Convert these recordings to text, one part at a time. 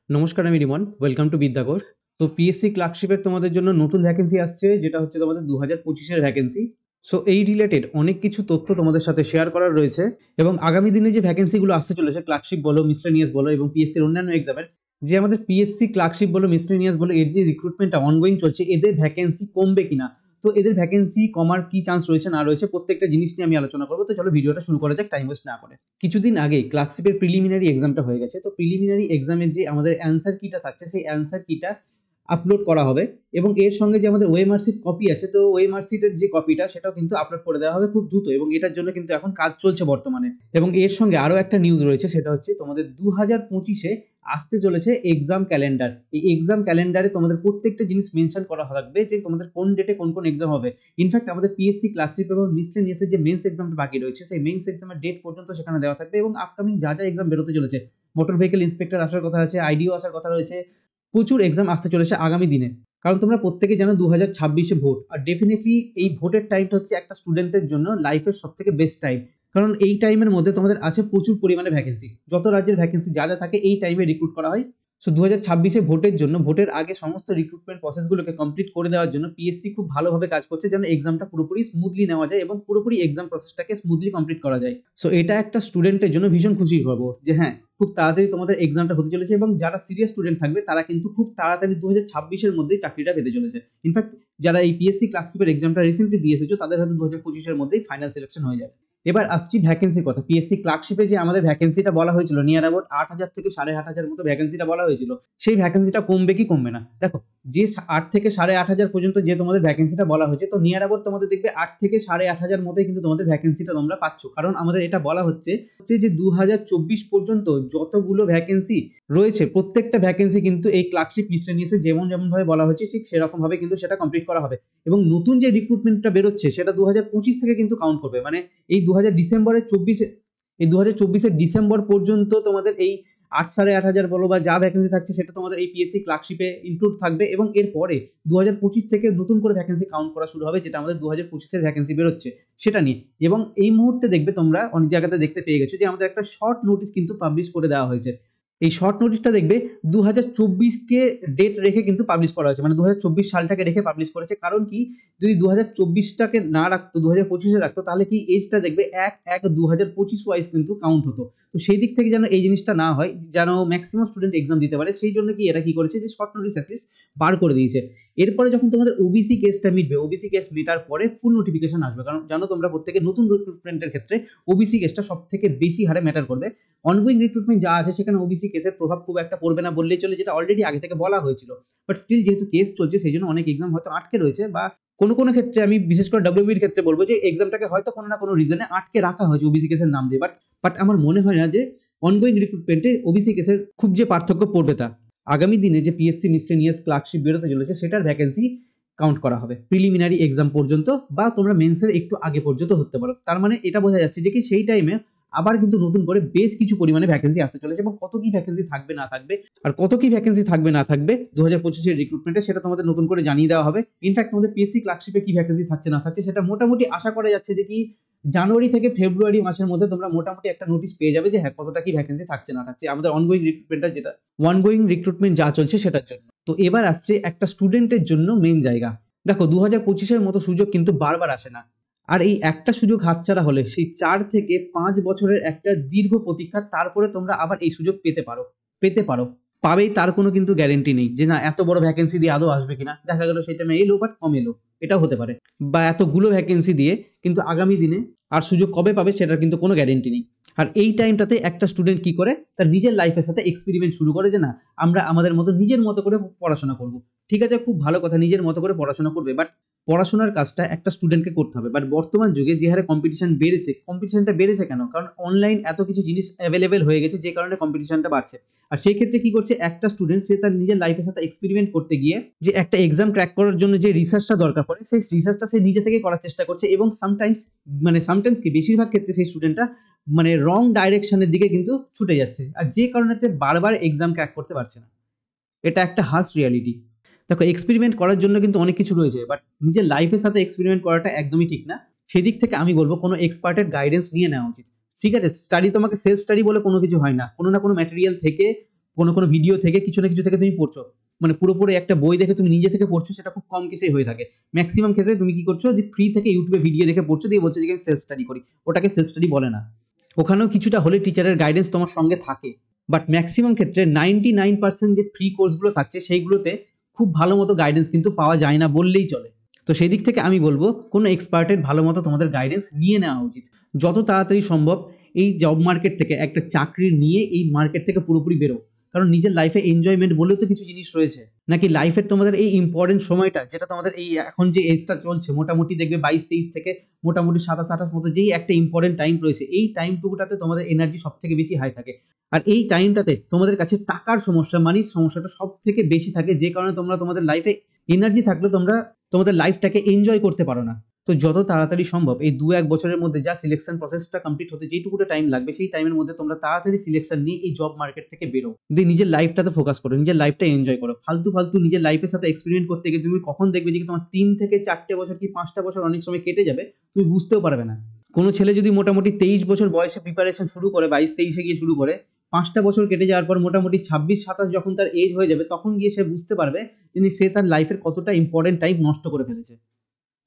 নমস্কার, আমি Rimon. Welcome to বিদ্যাঘোষ। তো পিএসসি ক্লার্কশিপের তোমাদের জন্য নতুন ভ্যাকেন্সি আসছে, যেটা হচ্ছে তোমাদের 2025 এর ভ্যাকেন্সি। সো এই রিলেটেড অনেক কিছু তথ্য তোমাদের সাথে শেয়ার করার রয়েছে এবং আগামী দিনে যে ভ্যাকেন্সিগুলো আসতে চলেছে, ক্লার্কশিপ বলো, মিসলেনিয়াস বলো এবং পিএসসির অন্যান্য এক্সামের, যে আমাদের পিএসসি ক্লার্কশিপ বলো, মিসলেনিয়াস বলো, এর যে রিক্রুটমেন্টটা অনগোয়িং চলছে, এদের ভ্যাকেন্সি কমবে কিনা, তো এদের ভ্যাকেন্সি কমার কি চান্স রয়েছে না রয়েছে, প্রত্যেকটা জিনিস নিয়ে আমি আলোচনা করবো। তো চলো ভিডিওটা শুরু করা যাক, টাইম ওয়েস্ট না করে। কিছুদিন আগে ক্লার্কশিপের প্রিলিমিনারি এক্সামটা হয়ে গেছে। তো প্রিলিমিনারি এক্সামের যে আমাদের অ্যান্সার কিটা থাকছে, সেই অ্যান্সার কিটা আপলোড করা হবে এবং এর সঙ্গে যে আমাদের ওএমআরসির কপি আছে, তো ওএমআরসিটের যে কপিটা সেটাও কিন্তু আপলোড করে দেওয়া হবে খুব দ্রুত, এবং এটার জন্য কিন্তু এখন কাজ চলছে বর্তমানে। এবং এর সঙ্গে আরও একটা নিউজ রয়েছে, সেটা হচ্ছে তোমাদের 2025-এ আসতে চলেছে এক্সাম ক্যালেন্ডার। এই এক্সাম ক্যালেন্ডারে তোমাদের প্রত্যেকটা জিনিস মেনশন করা থাকবে যে তোমাদের কোন ডেটে কোন কোন এক্সাম হবে। ইনফ্যাক্ট আমাদের পিএসসি ক্লার্কশিপ এবং মিসলেনিয়াসের যে মেন্স এক্সামটা বাকি রয়েছে, সেই মেন্স এক্সামের ডেট পর্যন্ত সেখানে দেওয়া থাকবে এবং আপকামিং যা যা এক্সাম বেরোতে চলেছে, মোটর ভেহিকল ইন্সপেক্টর আসার কথা আছে, আইডিও আসার কথা রয়েছে, প্রচুর এক্সাম আসতে চলেছে আগামী দিনে। কারণ তোমরা প্রত্যেকে জানো 2026-এ ভোট, আর ডেফিনেটলি এই ভোটের টাইমটা হচ্ছে একটা স্টুডেন্টের জন্য লাইফের সব থেকে বেস্ট টাইম। কারণ এই টাইমের মধ্যে তোমাদের আছে প্রচুর পরিমাণে ভ্যাকেন্সি, যত রাজ্যের ভ্যাকেন্সি যা যা থাকে এই টাইমে রিক্রুট করা হয়। সো 2026-এ ভোটের জন্য, ভোটের আগে সমস্ত রিক্রুটমেন্ট প্রসেসগুলোকে কমপ্লিট করে দেওয়ার জন্য পিএসসি খুব ভালোভাবে কাজ করছে, যেন এক্সামটা পুরোপুরি স্মুথলি নেওয়া যায় এবং পুরোপুরি এক্সাম প্রসেসটাকে স্মুথলি কমপ্লিট করা যায়। সো এটা একটা স্টুডেন্টের জন্য ভীষণ খুশির খবর যে হ্যাঁ, খুব তাড়াতাড়ি তোমাদের এক্সামটা হতে চলেছে এবং যারা সিরিয়াস স্টুডেন্ট থাকবে তারা কিন্তু খুব তাড়াতাড়ি 2026-এর মধ্যেই চাকরিটা পেতে চলেছে। ইনফ্যাক্ট যারা এই পিএসসি ক্লার্কশিপের এক্সামটা রিসেন্টলি দিয়ে এসেছো, তাদের হয়তো 2025-এর মধ্যেই ফাইনাল সিলেকশন হয়ে যাবে। এবার আসছি ভ্যাকেন্সির কথা। পিএসসি ক্লার্কশিপে যে আমাদের ভ্যাকেন্সিটা বলা হয়েছিল, নিয়ার অ্যাবাউট 8,000 থেকে 8,500 মতো ভ্যাকেন্সিটা বলা হয়েছিল, সেই ভ্যাকেন্সিটা কমবে কি কমবে না? দেখো, যে 8 থেকে 8,500 পর্যন্ত যে তোমাদের ভ্যাকেন্সিটা বলা হয়েছে, তো নিয়ার অ্যাবাউট তোমাদের দেখবে 8 থেকে 8,500 মতোই কিন্তু তোমাদের ভ্যাকেন্সিটা তোমরা পাচ্ছ। কারণ আমাদের এটা বলা হচ্ছে যে 2024 পর্যন্ত যতগুলো ভ্যাকেন্সি রয়েছে, প্রত্যেকটা ভ্যাকেন্সি কিন্তু এই ক্লার্কশিপ মিসলেনিয়াসে যেমন যেমন ভাবে বলা হয়েছে ঠিক সেরকম ভাবে কিন্তু সেটা কমপ্লিট করা হবে। এবং নতুন যে রিক্রুটমেন্টটা বেরোচ্ছে সেটা 2025 থেকে কিন্তু কাউন্ট করবে। মানে এই 2024-এর ডিসেম্বর পর্যন্ত তোমাদের এই 8,500 বলো বা যা ভ্যাকেন্সি থাকছে সেটা তোমাদের এই পিএসসি ক্লার্কশিপে ইনক্লুড থাকবে, এবং এরপরে 2025 থেকে নতুন করে ভ্যাকেন্সি কাউন্ট করা শুরু হবে, যেটা আমাদের 2025-এর ভ্যাকেন্সি বেরোচ্ছে সেটা নিয়ে। এবং এই মুহূর্তে দেখবে তোমরা অনেক জায়গাতে দেখতে পেয়ে গেছো যে আমাদের একটা শর্ট নোটিস কিন্তু পাবলিশ করে দেওয়া হয়েছে। এই শর্ট নোটিশটা দেখবে 2024-কে ডেট রেখে কিন্তু পাবলিশ করা হয়েছে, মানে 2024 সালটাকে রেখে পাবলিশ করেছে। কারণ কি, যদি 2024টাকে না রাখতো, 2025-এ রাখতো, তাহলে কি এজটা দেখবে 1/1/2025 ওয়াইজ কিন্তু কাউন্ট হতো। তো সেই দিক থেকে যেন এই জিনিসটা না হয়, যেন ম্যাক্সিমাম স্টুডেন্ট এক্সাম দিতে পারে, সেই জন্য কি এরা কি করেছে যে শর্ট নোটিস অ্যাটলিস্ট বার করে দিয়েছে। এরপরে যখন তোমাদের ওবিসি কেসটা মিটবে, ওবিসি কেস মেটার পরে ফুল নোটিফিকেশন আসবে। কারণ জানো তোমরা প্রত্যেকে, নতুন রিক্রুটমেন্টের ক্ষেত্রে ওবিসি কেসটা সব থেকে বেশি হারে ম্যাটার করবে। অনগোয়িং রিক্রুটমেন্ট যা আছে সেখানে ওবিসি কেসের প্রভাব খুব একটা পড়বে না বললেই চলে, যেটা অলরেডি আগে থেকে বলা হয়েছিল। বাট স্টিল যেহেতু কেস চলছে, সেই জন্য অনেক এক্সাম হয়তো আটকে রয়েছে, বা কোনো কোনো ক্ষেত্রে, আমি বিশেষ করে ডব্লিউবির ক্ষেত্রে বলবো যে এক্সামটাকে হয়তো কোনো না কোনো রিজনে আটকে রাখা হয়েছে ওবিসি কেসের নাম দিয়ে। বাট আমার মনে হয় না যে অনগোয়িং রিক্রুটমেন্টে ওবিসি কেসের খুব যে পার্থক্য পড়বে তা। আগামী দিনে যে পিএসসি মিসলেনিয়াস ক্লার্কশিপ বেরোতে চলেছে, সেটার ভ্যাকেন্সি কাউন্ট করা হবে প্রিলিমিনারি এক্সাম পর্যন্ত, বা তোমরা মেন্সের একটু আগে পর্যন্ত ধরতে পারো। তার মানে এটা বোঝা যাচ্ছে যে কি সেই টাইমে আবার কিন্তু নতুন করে বেশ কিছু পরিমাণে ভ্যাকেন্সি আসতে চলেছে, এবং কত কি ভ্যাকেন্সি থাকবে না থাকবে, আর কত কি ভ্যাকেন্সি থাকবে না থাকবে 2025-এর রিক্রুটমেন্টে, সেটা তোমাদের নতুন করে জানিয়ে দেওয়া হবে। ইনফ্যাক্ট তোমাদের পিএসসি ক্লার্কশিপে কি ভ্যাকেন্সি থাকছে না থাকছে, সেটা মোটামুটি আশা করা যাচ্ছে যে কি জানুয়ারি থেকে ফেব্রুয়ারি মাসের মধ্যে তোমরা মোটামুটি একটা নোটিশ পেয়ে যাবে যে হ্যাঁ, কতটা কি ভ্যাকেন্সি থাকছে না থাকছে আমাদের অনগোয়িং রিক্রুটমেন্টটা, যেটা অনগোয়িং রিক্রুটমেন্ট যা চলছে সেটার জন্য। তো এবার আসছে একটা স্টুডেন্টের জন্য মেইন জায়গা। দেখো, 2025-এর মতো সুযোগ কিন্তু বারবার আসে না। আর এই একটা সুযোগ হাতছাড়া হলে সেই 4 থেকে 5 বছরের একটা দীর্ঘ প্রতীক্ষা, তারপরে তোমরা আবার এই সুযোগ পেতে পারো। পাবেই তার কোনো কিন্তু গ্যারেন্টি নেই যে না এত বড় ভ্যাকেন্সি দিয়ে আদৌ আসবে কিনা। দেখা গেল সেই টাইমে এলো বাট কম এলো, এটাও হতে পারে। বা এতগুলো ভ্যাকেন্সি দিয়ে কিন্তু আগামী দিনে আর সুযোগ কবে পাবে সেটার কিন্তু কোনো গ্যারেন্টি নেই। আর এই টাইমটাতে একটা স্টুডেন্ট কি করে, তার নিজের লাইফের সাথে এক্সপেরিমেন্ট শুরু করে যে না, আমরা আমাদের মতো নিজের মতো করে পড়াশোনা করব। ঠিক আছে, খুব ভালো কথা, নিজের মতো করে পড়াশোনা করবে, বাট পড়াশোনার কাজটা একটা স্টুডেন্টকে করতে হবে। বাট বর্তমান যুগে যে হারে কম্পিটিশনটা বেড়েছে কেন? কারণ অনলাইন এত কিছু জিনিস অ্যাভেলেবেল হয়ে গেছে, যে কারণে কম্পিটিশনটা বাড়ছে। আর সেই ক্ষেত্রে কি করছে একটা স্টুডেন্ট, সে তার নিজের লাইফের সাথে এক্সপেরিমেন্ট করতে গিয়ে যে একটা এক্সাম ক্র্যাক করার জন্য যে রিসার্চটা দরকার পড়ে, সেই রিসার্চটা সে নিজে থেকে করার চেষ্টা করছে, এবং সামটাইমস কি বেশিরভাগ ক্ষেত্রে সেই স্টুডেন্টটা মানে রং ডাইরেকশনের দিকে কিন্তু ছুটে যাচ্ছে, আর যে কারণেতে বারবার এক্সাম ক্র্যাক করতে পারছে না। এটা একটা হার্শ রিয়ালিটি। দেখো, এক্সপেরিমেন্ট করার জন্য কিন্তু অনেক কিছু রয়েছে, বাট নিজের লাইফের সাথে এক্সপেরিমেন্ট করাটা একদমই ঠিক না। সেদিক থেকে আমি বলবো কোনো এক্সপার্টের গাইডেন্স নিয়ে নেওয়া উচিত। ঠিক আছে, স্টাডি তোমাকে সেলফ স্টাডি বলে কোনো কিছু হয় না, কোনো না কোনো ম্যাটেরিয়াল থেকে কোনো ভিডিও থেকে কিছু না কিছু থেকে তুমি পড়ছো, মানে পুরোপুরি একটা বই দেখে তুমি নিজে থেকে পড়ছো, সেটা খুব কম কেসেই হয়ে থাকে। ম্যাক্সিমাম কেসে তুমি কি করছো, যে ফ্রি থেকে ইউটিউবে ভিডিও দেখে পড়ছো, দিয়ে বলছো যে আমি সেলফ স্টাডি করি, ওটাকে সেলফ স্টাডি বলে না। ওখানেও কিছুটা হলে টিচারের গাইডেন্স তোমার সঙ্গে থাকে, বাট ম্যাক্সিমাম ক্ষেত্রে 99% যে ফ্রি কোর্সগুলো থাকছে সেইগুলোতে খুব ভালো মতো গাইডেন্স কিন্তু পাওয়া যায় না বললেই চলে। তো সেই দিক থেকে আমি বলবো কোনো এক্সপার্টের ভালো মতো তোমাদের গাইডেন্স নিয়ে নেওয়া উচিত। যত তাড়াতাড়ি সম্ভব এই জব মার্কেট থেকে একটা চাকরি নিয়ে এই মার্কেট থেকে পুরোপুরি বেরো, কারণ নিজের লাইফে এনজয়মেন্ট বলেও তো কিছু জিনিস রয়েছে, নাকি লাইফের তোমাদের এই ইম্পর্টেন্ট সময়টা, যেটা তোমাদের এই এখন যে এজটা চলছে মোটামুটি দেখবে 22-23 থেকে মোটামুটি 27-28 মতো, যেই একটা ইম্পর্টেন্ট টাইম রয়েছে, এই টাইমটুকুটাতে তোমাদের এনার্জি সব থেকে বেশি হাই থাকে। আর এই টাইমটাতে তোমাদের কাছে টাকার সমস্যা, মানির সমস্যাটা সব থেকে বেশি থাকে, যে কারণে তোমরা তোমাদের লাইফে এনার্জি থাকলে তোমরা তোমাদের লাইফটাকে এনজয় করতে পারো না। তো যত তাড়াতাড়ি সম্ভব এই 2-1 বছরের মধ্যে যা সিলেকশন প্রসেসটা কমপ্লিট হতে যেটুকুটা টাইম লাগবে, সেই টাইমের মধ্যে তোমরা তাড়াতাড়ি সিলেকশন নিয়ে এই জব মার্কেট থেকে বেরো, দিয়ে নিজের লাইফটাতে ফোকাস করো, নিজের লাইফটা এনজয় করো। ফালতু নিজের লাইফের সাথে এক্সপেরিমেন্ট করতে গিয়ে তুমি কখন দেখবে যে তোমার 3 থেকে 4টে বছর কি 5টা বছর অনেক সময় কেটে যাবে, তুমি বুঝতেও পারবে না। কোনো ছেলে যদি মোটামুটি 23 বছর বয়সে প্রিপারেশন শুরু করে, 22-23-এ গিয়ে শুরু করে, 5টা বছর কেটে যাওয়ার পর মোটামুটি 26-27 যখন তার এজ হয়ে যাবে, তখন গিয়ে সে বুঝতে পারবে যে সে তার লাইফের কতটা ইম্পর্টেন্ট টাইম নষ্ট করে ফেলেছে।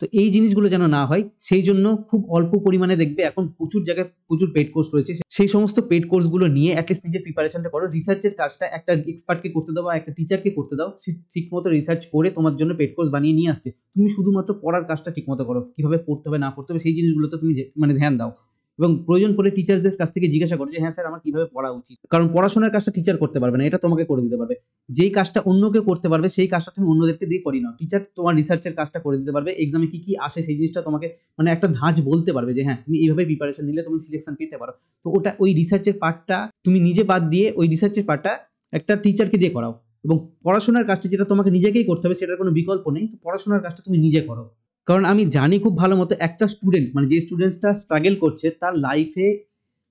তো এই জিনিসগুলো যেন না হয়, সেই জন্য খুব অল্প পরিমাণে দেখবে এখন প্রচুর জায়গায় প্রচুর পেড কোর্স রয়েছে, সেই সমস্ত পেড কোর্সগুলো নিয়ে অ্যাটলিস্ট নিজের প্রিপারেশনটা করো। রিসার্চের কাজটা একটা এক্সপার্টকে করতে দাও বা একটা টিচারকে করতে দাও, সে ঠিকমতো রিসার্চ করে তোমার জন্য পেড কোর্স বানিয়ে নিয়ে আসছে। তুমি শুধুমাত্র পড়ার কাজটা ঠিকমতো করো, কিভাবে পড়তে হবে না পড়তে হবে সেই জিনিসগুলোতে তুমি মানে ধ্যান দাও, এবং প্রয়োজন পড়লে টিচারদের কাছ থেকে জিজ্ঞাসা করো যে হ্যাঁ স্যার আমার কিভাবে পড়া উচিত, কারণ পড়াশোনার কাজটা টিচার করতে পারবে না, এটা তোমাকে করে দিতে পারবে। যেই কাজটা অন্য কেউ করতে পারবে সেই কাজটা তুমি অন্যদেরকে দিয়ে করি নাও। টিচার তোমার রিসার্চের কাজটা করে দিতে পারবে, এক্সামে কি কি আসে সেই জিনিসটা তোমাকে মানে একটা ধাঁচ বলতে পারবে যে হ্যাঁ তুমি এইভাবে প্রিপারেশন নিলে তুমি সিলেকশন পেতে পারো। তো ওটা ওই রিসার্চের পার্টটা তুমি নিজে বাদ দিয়ে ওই রিসার্চের পার্টটা একটা টিচারকে দিয়ে করাও, এবং পড়াশোনার কাজটা যেটা তোমাকে নিজেকেই করতে হবে সেটার কোনো বিকল্প নেই, তো পড়াশোনার কাজটা তুমি নিজে করো। কারণ আমি জানি খুব ভালো মতো একটা স্টুডেন্ট মানে যে স্টুডেন্টটা স্ট্রাগল করছে তার লাইফে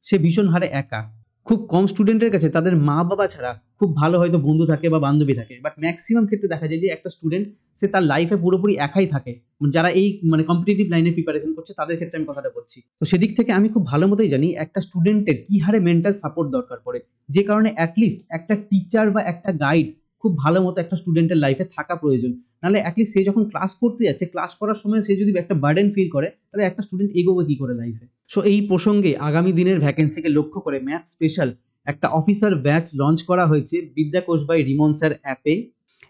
সে ভীষণ হারে একা। খুব কম স্টুডেন্টের কাছে তাদের মা বাবা ছাড়া খুব ভালো হয়তো বন্ধু থাকে বা বান্ধবী থাকে, বাট ম্যাক্সিমাম ক্ষেত্রে দেখা যায় যে একটা স্টুডেন্ট সে তার লাইফে পুরোপুরি একাই থাকে, যারা এই মানে কম্পিটিটিভ লাইনে প্রিপারেশন করছে তাদের ক্ষেত্রে আমি কথাটা বলছি। তো সেদিক থেকে আমি খুব ভালো মতোই জানি একটা স্টুডেন্টের কি হারে মেন্টাল সাপোর্ট দরকার পড়ে, যে কারণে অ্যাটলিস্ট একটা টিচার বা একটা গাইড খুব ভালো মতো একটা স্টুডেন্টের লাইফে থাকা প্রয়োজন। নাহলে অ্যাটলিস্ট সে যখন ক্লাস করতে যাচ্ছে, ক্লাস করার সময় সে যদি একটা বার্ডেন ফিল করে, তাহলে একটা স্টুডেন্ট এগোবে কি করে লাইফে। সো এই প্রসঙ্গে আগামী দিনের ভ্যাকেন্সিকে লক্ষ্য করে ম্যাথ স্পেশাল একটা অফিসার ব্যাচ লঞ্চ করা হয়েছে বিদ্যাকোষ বাই রিমন স্যার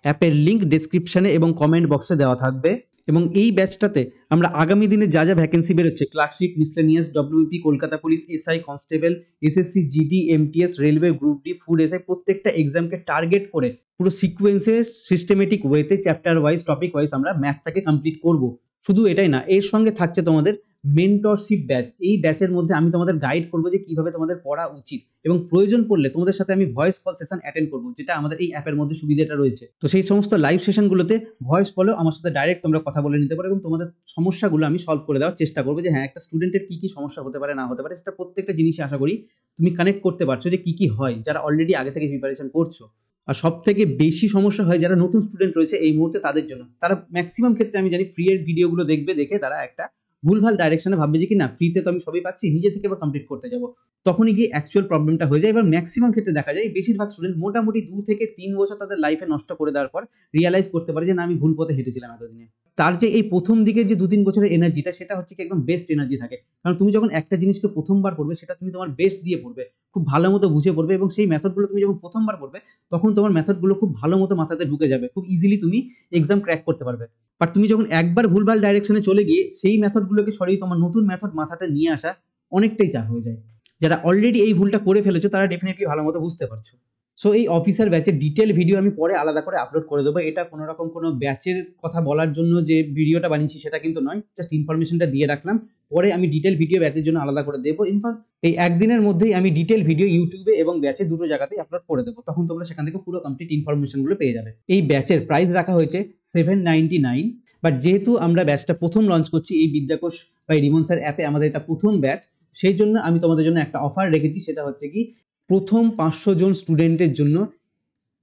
অ্যাপের লিঙ্ক ডেসক্রিপশনে এবং কমেন্ট বক্সে দেওয়া থাকবে। এবং এই ব্যাচটাতে আমরা আগামী দিনে যা যা ভ্যাকেন্সি বেরোচ্ছে, clerkship, miscellaneous, WP, Kolkata police, SI, constable, SSC, GD, MTS, railway, group D, food SI, প্রত্যেকটা এক্সামকে টার্গেট করে পুরো সিকোয়েন্সে সিস্টেমেটিক ওয়েতে চ্যাপ্টার ওয়াইজ টপিক ওয়াইজ আমরা ম্যাথটাকে কমপ্লিট করব। শুধু এটাই না, এর সঙ্গে থাকছে তোমাদের মেন্টরশিপ ব্যাচ। এই ব্যাচের মধ্যে আমি তোমাদের গাইড করবো যে কিভাবে তোমাদের পড়া উচিত, এবং প্রয়োজন পড়লে তোমাদের সাথে আমি ভয়েস কল সেশন অ্যাটেন্ড করবো, যেটা আমাদের এই অ্যাপের মধ্যে সুবিধাটা রয়েছে। তো সেই সমস্ত লাইভ সেশনগুলোতে ভয়েস কলেও আমার সাথে ডাইরেক্ট তোমরা কথা বলে নিতে পারো, এবং তোমাদের সমস্যাগুলো আমি সলভ করে দেওয়ার চেষ্টা করবো, যে হ্যাঁ একটা স্টুডেন্টের কি কি সমস্যা হতে পারে না হতে পারে, সেটা প্রত্যেকটা জিনিসই আশা করি তুমি কানেক্ট করতে পারছো যে কি কি হয় যারা অলরেডি আগে থেকে প্রিপারেশন করছো। আর সব থেকে বেশি সমস্যা হয় যারা নতুন স্টুডেন্ট রয়েছে এই মুহূর্তে তাদের জন্য। তারা ম্যাক্সিমাম ক্ষেত্রে আমি জানি ফ্রি এর ভিডিওগুলো দেখে তারা একটা ভুলভাল ডাইরেকশনে ভাববে যে কি না ফ্রিতে তো আমি সবই পাচ্ছি, নিজে থেকে এবার কমপ্লিট করতে যাবো, তখনই গিয়ে অ্যাকচুয়াল প্রবলেমটা হয়ে যায়। এবার ম্যাক্সিমাম ক্ষেত্রে দেখা যায় বেশিরভাগ স্টুডেন্ট মোটামুটি 2 থেকে 3 বছর তাদের লাইফে নষ্ট করে দেওয়ার পর রিয়ালাইজ করতে পারে যে না আমি ভুল পথে হেঁটেছিলাম এতদিনে। তার যে এই প্রথম দিকের যে 2-3 বছরের এনার্জিটা, সেটা হচ্ছে কি একদম বেস্ট এনার্জি থাকে। কারণ তুমি যখন একটা জিনিসকে প্রথমবার পড়বে সেটা তুমি তোমার বেস্ট দিয়ে পড়বে, খুব ভালো মতো বুঝে পড়বে, এবং সেই মেথডগুলো তুমি যখন প্রথমবার পড়বে তখন তোমার মেথডগুলো খুব ভালো মতো মাথাতে ঢুকে যাবে, খুব ইজিলি তুমি এক্সাম ক্র্যাক করতে পারবে। বাট তুমি যখন একবার ভুলভাল ডাইরেকশনে চলে গিয়ে সেই মেথডগুলোকে সরিয়ে তোমার নতুন মেথড মাথাতে নিয়ে আসা অনেকটাই চাপ হয়ে যায়। যারা অলরেডি এই ভুলটা করে ফেলেছো তারা ডেফিনেটলি ভালো মতো বুঝতে পারছো। সো এই অফিসার ব্যাচের ডিটেল ভিডিও আমি পরে আলাদা করে আপলোড করে দেবো। এটা কোনো রকম কোনো ব্যাচের কথা বলার জন্য যে ভিডিওটা বানিয়েছি সেটা কিন্তু নয়, জাস্ট ইনফরমেশনটা দিয়ে রাখলাম। পরে আমি ডিটেল ভিডিও ব্যাচের জন্য আলাদা করে দেবো। ইনফ্যাক্ট এই একদিনের মধ্যেই আমি ডিটেল ভিডিও ইউটিউবে এবং ব্যাচে দুটো জায়গাতেই আপলোড করে দেবো, তখন তোমরা সেখান থেকে পুরো কমপ্লিট ইনফরমেশনগুলো পেয়ে যাবে। এই ব্যাচের প্রাইস রাখা হয়েছে 799, বাট যেহেতু আমরা ব্যাচটা প্রথম লঞ্চ করছি এই বিদ্যাকোষ বাই রিমন স্যার অ্যাপে, আমাদের এটা প্রথম ব্যাচ, সেই জন্য আমি তোমাদের জন্য একটা অফার রেখেছি। সেটা হচ্ছে কি প্রথম 500 জন স্টুডেন্টের জন্য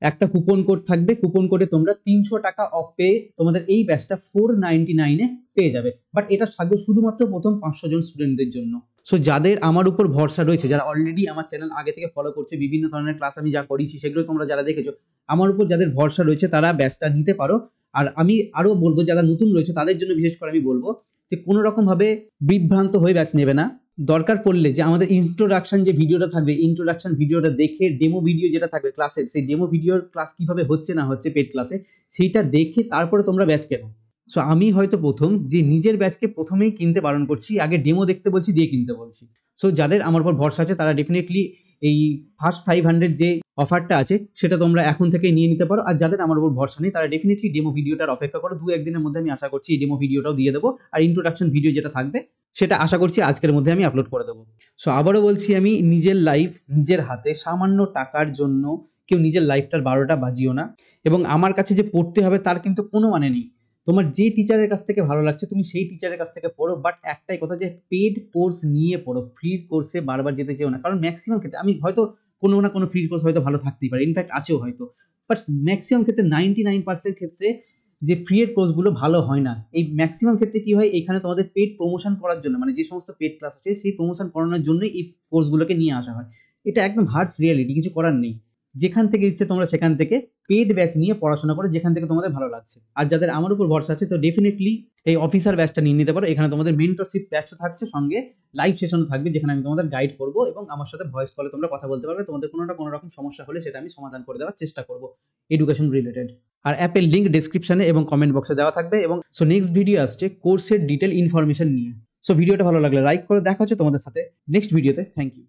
একটা কুপন কোড থাকবে, কুপন কোডে তোমরা 300 টাকা অফ পেয়ে তোমাদের এই ব্যাচটা 499 পেয়ে যাবে। বাট এটা থাকবে শুধুমাত্র প্রথম 500 জন স্টুডেন্টদের জন্য। সো যাদের আমার উপর ভরসা রয়েছে, যারা অলরেডি আমার চ্যানেল আগে থেকে ফলো করছে, বিভিন্ন ধরনের ক্লাস আমি যা করিয়েছি সেগুলো তোমরা যারা দেখেছো, আমার উপর যাদের ভরসা রয়েছে তারা ব্যাচটা নিতে পারো। আর আমি আরো বলবো যারা নতুন রয়েছে তাদের জন্য বিশেষ করে আমি বলবো যে কোনো রকম ভাবে বিভ্রান্ত হয়ে ব্যাচ নেবে না। দরকার পড়লে যে আমাদের ইন্ট্রোডাকশন যে ভিডিওটা থাকবে, ইন্ট্রোডাকশন ভিডিওটা দেখে ডেমো ভিডিও যেটা থাকবে ক্লাসের, সেই ডেমো ভিডিওর ক্লাস কিভাবে হচ্ছে না হচ্ছে পেড ক্লাসে, সেইটা দেখে তারপরে তোমরা ব্যাচ কেনো। সো আমি হয়তো প্রথম যে নিজের ব্যাচকে প্রথমেই কিনতে বারণ করছি, আগে ডেমো দেখতে বলছি, দিয়ে কিনতে বলছি। সো যাদের আমার উপর ভরসা আছে তারা ডেফিনেটলি এই ফার্স্ট 500 যে অফারটা আছে সেটা তোমরা এখন থেকে নিয়ে নিতে পারো। আর যাদের আমার উপর ভরসা নেই তারা ডেফিনেটলি ডেমো ভিডিওটার অপেক্ষা করো, 2-1 দিনের মধ্যে আমি আশা করছি এই ডেমো ভিডিওটাও দিয়ে দেবো। আর ইন্ট্রোডাকশন ভিডিও যেটা থাকবে সেটা আশা করছি আজকের মধ্যে আমি আপলোড করে দেবো। সো আবারও বলছি, আমি নিজের লাইফ নিজের হাতে, সামান্য টাকার জন্য কেউ নিজের লাইফটার 12টা বাজিও না। এবং আমার কাছে যে পড়তে হবে তার কিন্তু কোনো মানে নেই। তোমার যে টিচারের কাছ থেকে ভালো লাগছে তুমি সেই টিচারের কাছ থেকে পড়ো, বাট একটাই কথা যে পেড কোর্স নিয়ে পড়ো, ফ্রি কোর্সে বারবার যেতে চেও না। কারণ ম্যাক্সিমাম ক্ষেত্রে, আমি হয়তো কোনো না কোনো ফ্রি কোর্স হয়তো ভালো থাকতেই পারে, ইনফ্যাক্ট আছেও হয়তো, বাট ম্যাক্সিমাম ক্ষেত্রে 99% ক্ষেত্রে যে ফ্রি এর কোর্সগুলো ভালো হয় না। এই ম্যাক্সিমাম ক্ষেত্রে কি হয়, এখানে তোমাদের পেড প্রমোশন করার জন্য, মানে যে সমস্ত পেড ক্লাস আছে সেই প্রমোশন করানোর জন্যই এই কোর্সগুলোকে নিয়ে আসা হয়। এটা একদম হার্ডস রিয়ালিটি, কিছু করার নেই। যেখান থেকে ইচ্ছে তোমরা সেখান থেকে পেড ব্যাচ নিয়ে পড়াশোনা করে যেখান থেকে তোমাদের ভালো লাগছে। আর যাদের আমার উপর ভরসা আছে তো ডেফিনেটলি এই অফিসার ব্যাচটা নিয়ে নিতে পারো। এখানে তোমাদের মেন্টরশিপ ব্যাচও থাকছে, সঙ্গে লাইভ সেশনও থাকবে যেখানে আমি তোমাদের গাইড করবো এবং আমার সাথে ভয়েস কলে তোমরা কথা বলতে পারবে। তোমাদের কোনো রকম সমস্যা হলে সেটা আমি সমাধান করে দেওয়ার চেষ্টা করবো, এডুকেশন রিলেটেড। আর অ্যাপের লিঙ্ক ডেসক্রিপশনে এবং কমেন্ট বক্সে দেওয়া থাকবে। এবং সো নেক্সট ভিডিও আসছে কোর্সের ডিটেল ইনফরমেশন নিয়ে। সো ভিডিওটা ভালো লাগলে লাইক করে, দেখা হচ্ছে তোমাদের সাথে নেক্সট ভিডিওতে। Thank you.